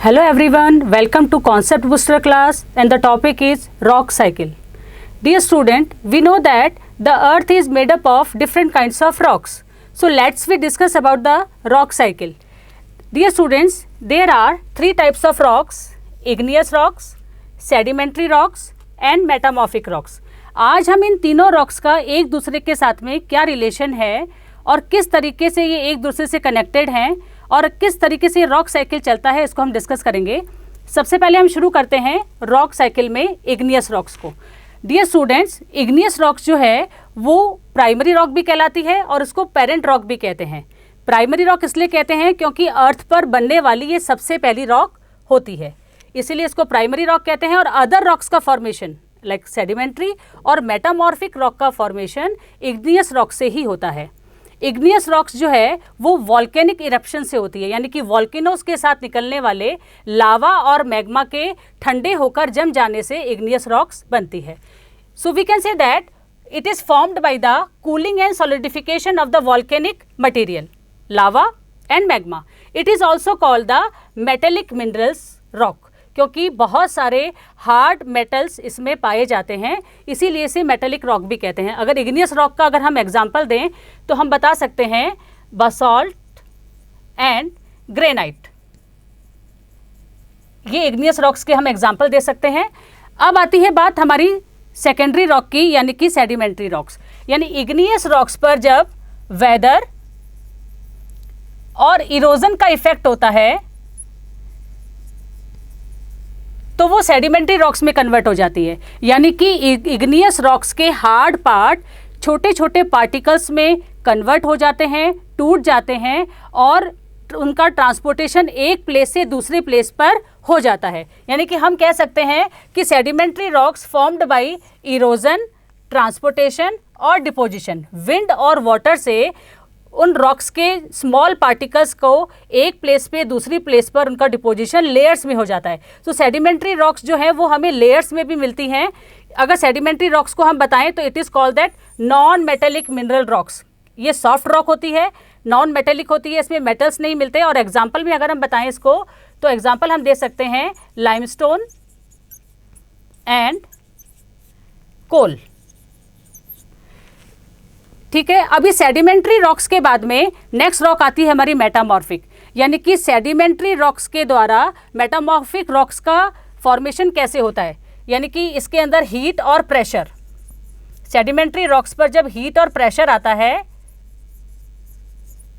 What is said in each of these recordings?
Hello everyone, welcome to Concept Booster class and the topic is rock cycle. Dear student, we know that the earth is made up of different kinds of rocks. So let's we discuss about the rock cycle. Dear students, there are three types of rocks: igneous rocks, sedimentary rocks and metamorphic rocks. आज हम इन तीनों rocks का एक दूसरे के साथ में क्या रिलेशन है और किस तरीके से ये एक दूसरे से कनेक्टेड हैं और किस तरीके से रॉक साइकिल चलता है इसको हम डिस्कस करेंगे। सबसे पहले हम शुरू करते हैं रॉक साइकिल में इग्नियस रॉक्स को। डियर स्टूडेंट्स, इग्नियस रॉक्स जो है वो प्राइमरी रॉक भी कहलाती है और इसको पेरेंट रॉक भी कहते हैं। प्राइमरी रॉक इसलिए कहते हैं क्योंकि अर्थ पर बनने वाली ये सबसे पहली रॉक होती है, इसीलिए इसको प्राइमरी रॉक कहते हैं। और अदर रॉक्स का फॉर्मेशन लाइक सेडिमेंट्री और मेटामॉर्फिक रॉक का फॉर्मेशन इग्नियस रॉक से ही होता है। इग्नियस रॉक्स जो है वो वॉल्केनिक इरप्शन से होती है, यानी कि वॉल्केनोस के साथ निकलने वाले लावा और मैग्मा के ठंडे होकर जम जाने से इग्नियस रॉक्स बनती है। So we can say that it is formed by the cooling and solidification of the volcanic material lava and magma. It is also called the metallic minerals rock, क्योंकि बहुत सारे हार्ड मेटल्स इसमें पाए जाते हैं, इसीलिए इसे मेटेलिक रॉक भी कहते हैं। अगर इग्नियस रॉक का अगर हम एग्जांपल दें तो हम बता सकते हैं बासाल्ट एंड ग्रेनाइट, ये इग्नियस रॉक्स के हम एग्जांपल दे सकते हैं। अब आती है बात हमारी सेकेंडरी रॉक की, यानी कि सेडिमेंट्री रॉक्स। यानी इग्नियस रॉक्स पर जब वेदर और इरोजन का इफेक्ट होता है तो वो सेडिमेंट्री रॉक्स में कन्वर्ट हो जाती है, यानी कि इग्नियस रॉक्स के हार्ड पार्ट छोटे छोटे पार्टिकल्स में कन्वर्ट हो जाते हैं, टूट जाते हैं और उनका ट्रांसपोर्टेशन एक प्लेस से दूसरे प्लेस पर हो जाता है। यानी कि हम कह सकते हैं कि sedimentary rocks formed by erosion, transportation और डिपोजिशन। विंड और वाटर से उन रॉक्स के स्मॉल पार्टिकल्स को एक प्लेस पे दूसरी प्लेस पर उनका डिपोजिशन लेयर्स में हो जाता है। तो सेडिमेंट्री रॉक्स जो है वो हमें लेयर्स में भी मिलती हैं। अगर सेडिमेंट्री रॉक्स को हम बताएं तो it is called that non metallic mineral rocks. ये सॉफ्ट रॉक होती है, नॉन मेटेलिक होती है, इसमें मेटल्स नहीं मिलते। और एग्जाम्पल में अगर हम बताएं इसको तो एग्जाम्पल हम दे सकते हैं लाइमस्टोन एंड कोल। ठीक है, अभी सेडिमेंट्री रॉक्स के बाद में नेक्स्ट रॉक आती है हमारी मेटामॉर्फिक, यानी कि सेडिमेंट्री रॉक्स के द्वारा मेटामॉर्फिक रॉक्स का फॉर्मेशन कैसे होता है। यानी कि इसके अंदर हीट और प्रेशर, सेडिमेंट्री रॉक्स पर जब हीट और प्रेशर आता है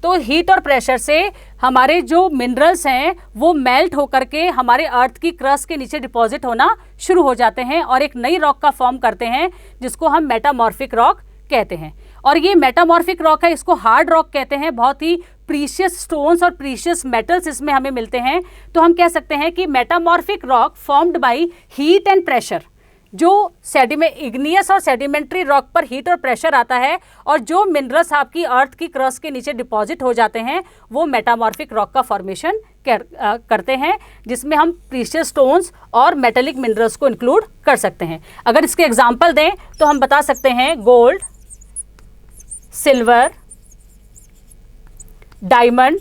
तो हीट और प्रेशर से हमारे जो मिनरल्स हैं वो मेल्ट होकर के हमारे अर्थ की क्रस्ट के नीचे डिपॉजिट होना शुरू हो जाते हैं और एक नई रॉक का फॉर्म करते हैं जिसको हम मेटामॉर्फिक रॉक कहते हैं। और ये मेटामॉर्फिक रॉक है, इसको हार्ड रॉक कहते हैं। बहुत ही प्रीशियस स्टोन्स और प्रीशियस मेटल्स इसमें हमें मिलते हैं। तो हम कह सकते हैं कि metamorphic rock formed by heat and pressure. जो इग्नियस और सेडिमेंट्री रॉक पर हीट और प्रेशर आता है और जो मिनरल्स आपकी अर्थ की क्रस्ट के नीचे डिपॉजिट हो जाते हैं वो मेटामॉर्फिक रॉक का फॉर्मेशन करते हैं, जिसमें हम प्रीशियस स्टोन्स और मेटेलिक मिनरल्स को इंक्लूड कर सकते हैं। अगर इसके एग्जाम्पल दें तो हम बता सकते हैं gold, silver, diamond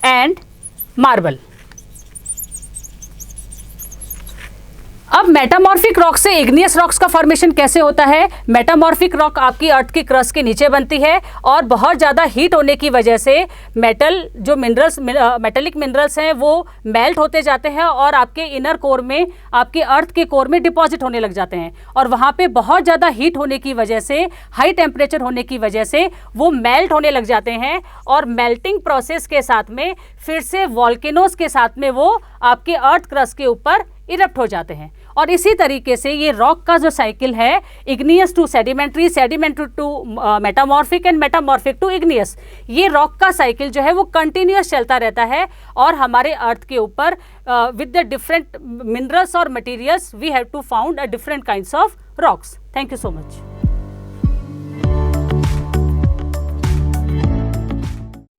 and marble. अब मेटामॉर्फिक रॉक से इग्नियस रॉक्स का फॉर्मेशन कैसे होता है। मेटामॉर्फिक रॉक आपकी अर्थ की क्रस्ट के नीचे बनती है और बहुत ज़्यादा हीट होने की वजह से मेटल जो मिनरल्स मेटेलिक मिनरल्स हैं वो मेल्ट होते जाते हैं और आपके इनर कोर में, आपके अर्थ के कोर में डिपॉजिट होने लग जाते हैं। और वहाँ पे बहुत ज़्यादा हीट होने की वजह से, हाई टेम्परेचर होने की वजह से वो मेल्ट होने लग जाते हैं और मेल्टिंग प्रोसेस के साथ में फिर से वॉल्केनोस के साथ में वो आपके अर्थ क्रस्ट के ऊपर इरप्ट हो जाते हैं। और इसी तरीके से ये रॉक का जो साइकिल है, igneous to sedimentary, sedimentary to metamorphic and metamorphic to igneous, ये रॉक का साइकिल जो है वो कंटिन्यूअस चलता रहता है। और हमारे अर्थ के ऊपर विद द डिफरेंट मिनरल्स और materials we have to found a different kinds of rocks. Thank you so much.